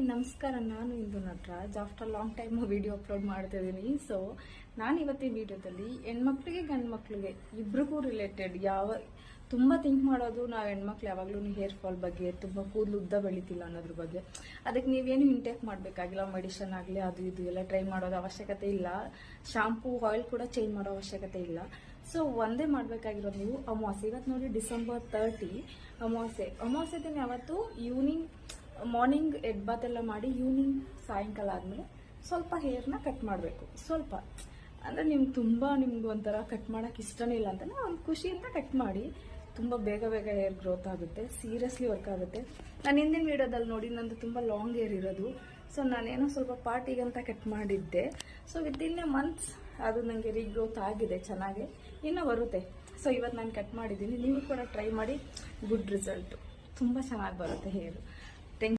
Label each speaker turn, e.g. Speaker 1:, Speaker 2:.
Speaker 1: ನಮಸ್ಕಾರ. ನಾನು ಇಂದು Nataraj after long time video upload ಮಾಡ್ತಿದ್ದೀನಿ. ಸೊ ನಾನು ಇವತ್ತಿನ ವಿಡಿಯೋದಲ್ಲಿ ಹೆಣ್ಮಕ್ಳಿಗೆ ಗಂಡು ಮಕ್ಳಿಗೆ ಇಬ್ರಿಗೂ ರಿಲೇಟೆಡ್ ತುಂಬ ಥಿಂಕ್ ಮಾಡೋದು ನಾವು ಹೆಣ್ಮಕ್ಳು ಯಾವಾಗಲೂ ಹೇರ್ ಫಾಲ್ ಬಗ್ಗೆ, ತುಂಬ ಕೂದಲು ಉದ್ದ ಬೆಳೀತಿಲ್ಲ ಅನ್ನೋದ್ರ ಬಗ್ಗೆ. ಅದಕ್ಕೆ ನೀವೇನು ಇಂಟೇಕ್ ಮಾಡಬೇಕಾಗಿಲ್ಲ, ಮೆಡಿಷನ್ ಆಗಲಿ ಅದು ಇದು ಎಲ್ಲ ಟ್ರೈ ಮಾಡೋದು ಅವಶ್ಯಕತೆ ಇಲ್ಲ. ಶಾಂಪೂ ಆಯಿಲ್ ಕೂಡ ಚೇಂಜ್ ಮಾಡೋ ಅವಶ್ಯಕತೆ ಇಲ್ಲ. ಸೊ ಒಂದೇ ಮಾಡಬೇಕಾಗಿರೋದು ನೀವು ಅಮಾವಾಸ್ಯೆ. ಇವತ್ತು ನೋಡಿ December 30 ಅಮಾವಾಸ್ಯೆ ದಿನ ಯಾವತ್ತು ಈವ್ನಿಂಗ್ ಮಾರ್ನಿಂಗ್ ಎಡ್ ಬಾತ್ ಎಲ್ಲ ಮಾಡಿ ಈವ್ನಿಂಗ್ ಸಾಯಂಕಾಲ ಆದಮೇಲೆ ಸ್ವಲ್ಪ ಹೇರ್ನ ಕಟ್ ಮಾಡಬೇಕು. ಸ್ವಲ್ಪ ಅಂದರೆ ನಿಮ್ಗೆ ಒಂಥರ ಕಟ್ ಮಾಡೋಕೆ ಇಷ್ಟನೇ ಇಲ್ಲ ಅಂತಲೇ ಒಂದು ಖುಷಿಯಿಂದ ಕಟ್ ಮಾಡಿ. ತುಂಬ ಬೇಗ ಹೇರ್ ಗ್ರೋತ್ ಆಗುತ್ತೆ, ಸೀರಿಯಸ್ಲಿ ವರ್ಕ್ ಆಗುತ್ತೆ. ನಾನು ಹಿಂದಿನ ವೀಡಿಯೋದಲ್ಲಿ ನೋಡಿ ನಂದು ತುಂಬ ಲಾಂಗ್ ಹೇರ್ ಇರೋದು. ಸೊ ನಾನೇನೋ ಸ್ವಲ್ಪ ಪಾರ್ಟಿಗಂತ ಕಟ್ ಮಾಡಿದ್ದೆ. ಸೊ ವಿತಿನ್ ಎ ಮಂತ್ಸ್ ಅದು ನನಗೆ ರೀಗ್ರೋತ್ ಆಗಿದೆ, ಚೆನ್ನಾಗಿ ಇನ್ನೂ ಬರುತ್ತೆ. ಸೊ ಇವತ್ತು ನಾನು ಕಟ್ ಮಾಡಿದ್ದೀನಿ, ನೀವು ಕೂಡ ಟ್ರೈ ಮಾಡಿ. ಗುಡ್ ರಿಸಲ್ಟು, ತುಂಬ ಚೆನ್ನಾಗಿ ಬರುತ್ತೆ ಹೇರು.